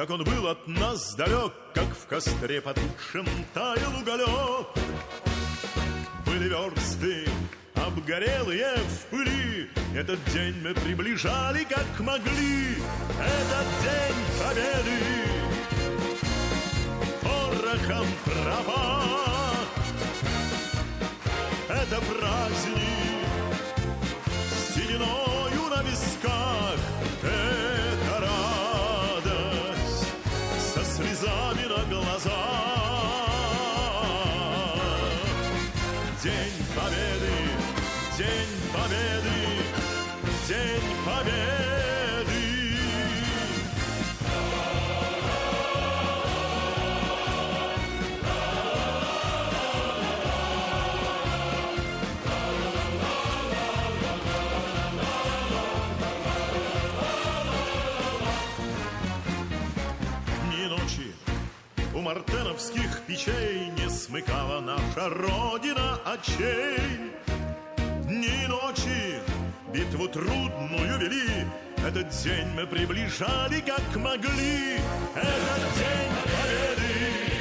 как он был от нас далек, как в костре потухшем таял уголек. Были версты обгорелые в пыли, этот день мы приближали как могли. Этот день победы порохом пропах. Это праздник с сединою на висках. Это радость со слезами на глазах. День победы, день победы, день победы. Ни ночи у мартеновских печей не смыкала наша Родина очей. Дни и ночи битву трудную вели, этот день мы приближали как могли. Этот день победы